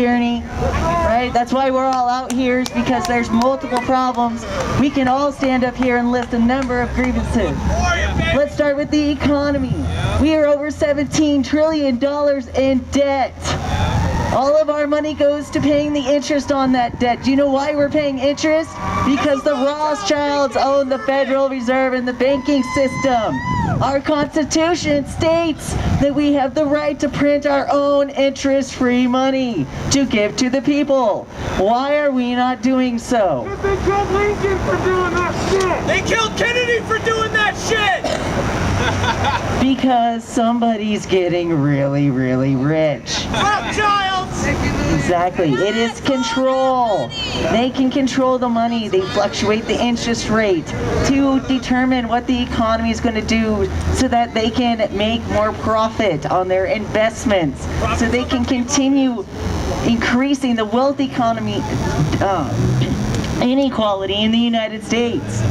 tyranny, right? That's why we're all out here, is because there's multiple problems. We can all stand up here and list a number of grievances. Let's start with the economy. We are over $17 trillion in debt. All of our money goes to paying the interest on that debt. Do you know why we're paying interest? Because the Rothschilds own the Federal Reserve and the banking system. Our Constitution states that we have the right to print our own interest-free money to give to the people. Why are we not doing so? They killed Lincoln for doing that shit! They killed Kennedy for doing that shit! Because somebody's getting really, really rich. Rothschilds! Exactly. It is control. They can control the money. They fluctuate the interest rate to determine what the economy is going to do so that they can make more profit on their investments, so they can continue increasing the wealth economy inequality in the United States.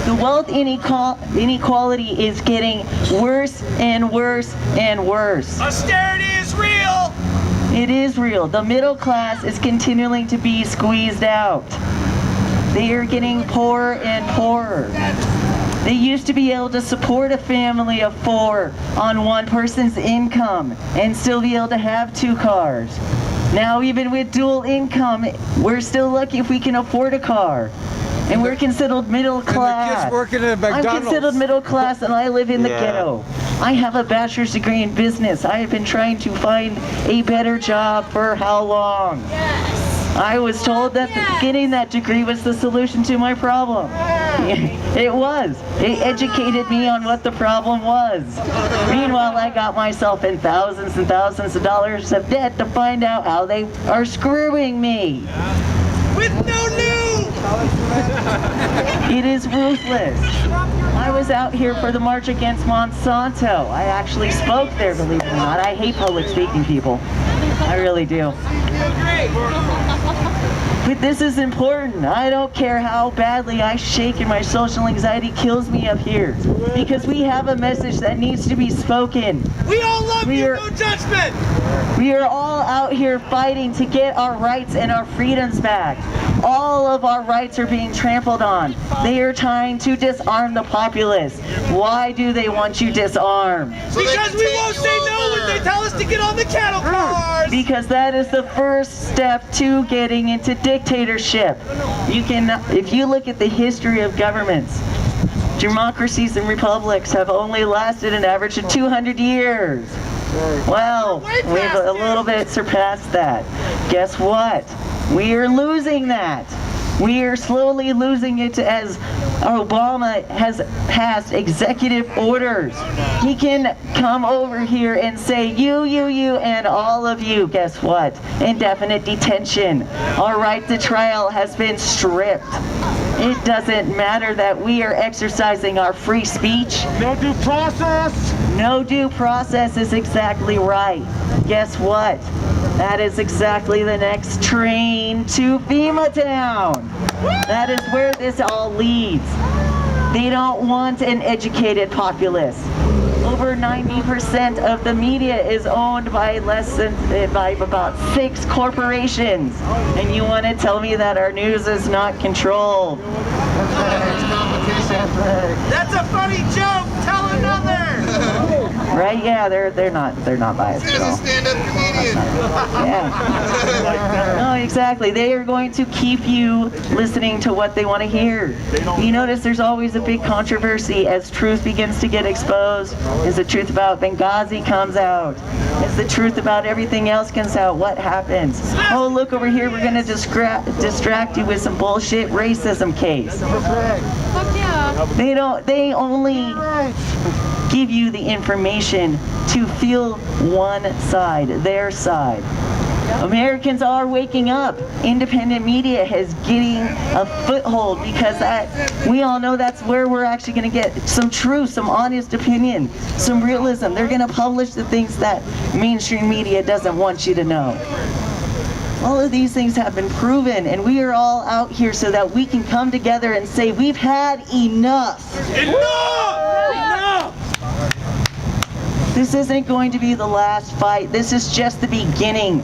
The wealth inequality is getting worse and worse and worse. Austerity is real! It is real. The middle class is continuing to be squeezed out. They are getting poorer and poorer. They used to be able to support a family of 4 on one person's income and still be able to have 2 cars. Now even with dual income, we're still lucky if we can afford a car. And we're considered middle class. And the kids working at McDonald's. I'm considered middle class and I live in the ghetto. I have a bachelor's degree in business. I have been trying to find a better job for how long? Yes. I was told that getting that degree was the solution to my problem. It was. It educated me on what the problem was. Meanwhile, I got myself in thousands and thousands of dollars of debt to find out how they are screwing me. With no news! It is ruthless. I was out here for the march against Monsanto. I actually spoke there, believe it or not. I hate public speaking, people. I really do. But this is important. I don't care how badly I shake and my social anxiety kills me up here. Because we have a message that needs to be spoken. We all love you, no judgment! We are all out here fighting to get our rights and our freedoms back. All of our rights are being trampled on. They are trying to disarm the populace. Why do they want you disarmed? Because we won't say no when they tell us to get on the cattle cars! Because that is the first step to getting into dictatorship. You can, if you look at the history of governments, democracies and republics have only lasted an average of 200 years. Well, we've a little bit surpassed that. Guess what? We are losing that. We are slowly losing it as Obama has passed executive orders. He can come over here and say, you, and all of you. Guess what? Indefinite detention. Our right to trial has been stripped. It doesn't matter that we are exercising our free speech. No due process! No due process is exactly right. Guess what? That is exactly the next train to FEMA Town. That is where this all leads. They don't want an educated populace. Over 90% of the media is owned by about 6 corporations. And you want to tell me that our news is not controlled? That's a funny joke! Tell another! Right? Yeah, they're not biased at all. Stand-up comedian. Yeah. No, exactly. They are going to keep you listening to what they want to hear. You notice there's always a big controversy as truth begins to get exposed. As the truth about Benghazi comes out, as the truth about everything else comes out, what happens? Oh, look over here, we're going to distract you with some bullshit racism case. They only give you the information to feel one side, their side. Americans are waking up. Independent media is getting a foothold because we all know that's where we're actually going to get some truth, some honest opinion, some realism. They're going to publish the things that mainstream media doesn't want you to know. All of these things have been proven, and we are all out here so that we can come together and say, we've had enough. Enough! This isn't going to be the last fight. This is just the beginning.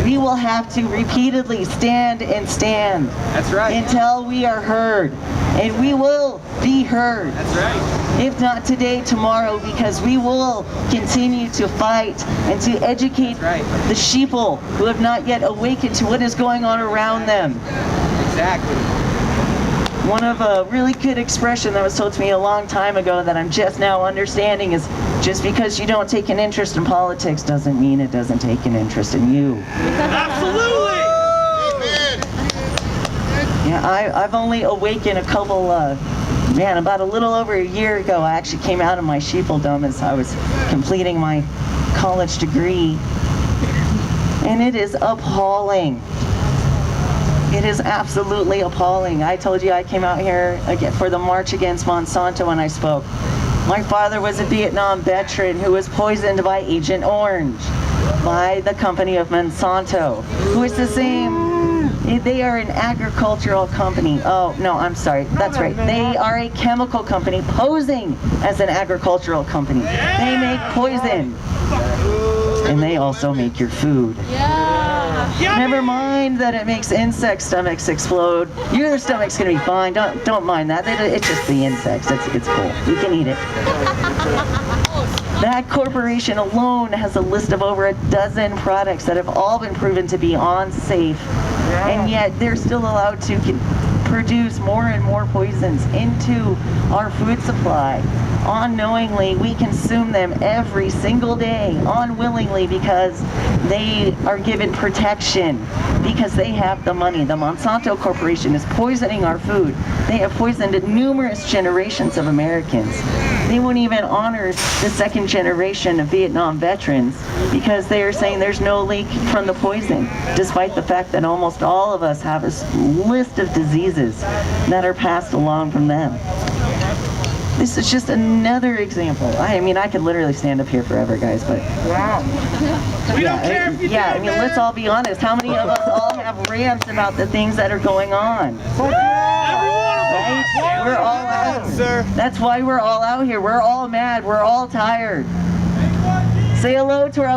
We will have to repeatedly stand and stand. That's right. Until we are heard. And we will be heard. That's right. If not today, tomorrow, because we will continue to fight and to educate the sheeple who have not yet awakened to what is going on around them. Exactly. One of a really good expression that was told to me a long time ago that I'm just now understanding is, just because you don't take an interest in politics doesn't mean it doesn't take an interest in you. Absolutely. Yeah, I've only awakened a couple, about a little over a year ago. I actually came out of my sheepledom as I was completing my college degree. And it is appalling. It is absolutely appalling. I told you I came out here again for the march against Monsanto when I spoke. My father was a Vietnam veteran who was poisoned by Agent Orange, by the company of Monsanto, who is the same. They are an agricultural company. Oh, no, I'm sorry. That's right. They are a chemical company posing as an agricultural company. They make poison. And they also make your food. Never mind that it makes insect stomachs explode. Your stomach's gonna be fine. Don't mind that. It's just the insects. It's cool. You can eat it. That corporation alone has a list of over a dozen products that have all been proven to be unsafe, and yet they're still allowed to produce more and more poisons into our food supply. Unknowingly, we consume them every single day, unwillingly, because they are given protection, because they have the money. The Monsanto Corporation is poisoning our food. They have poisoned numerous generations of Americans. They won't even honor the second generation of Vietnam veterans because they are saying there's no leak from the poison, despite the fact that almost all of us have a list of diseases that are passed along from them. This is just another example. I mean, I could literally stand up here forever, guys, but... Wow. We don't care if you do, I mean, let's all be honest. How many of us all have rants about the things that are going on? Right? We're all out. Sir. That's why we're all out here. We're all mad. We're all tired. Say hello to our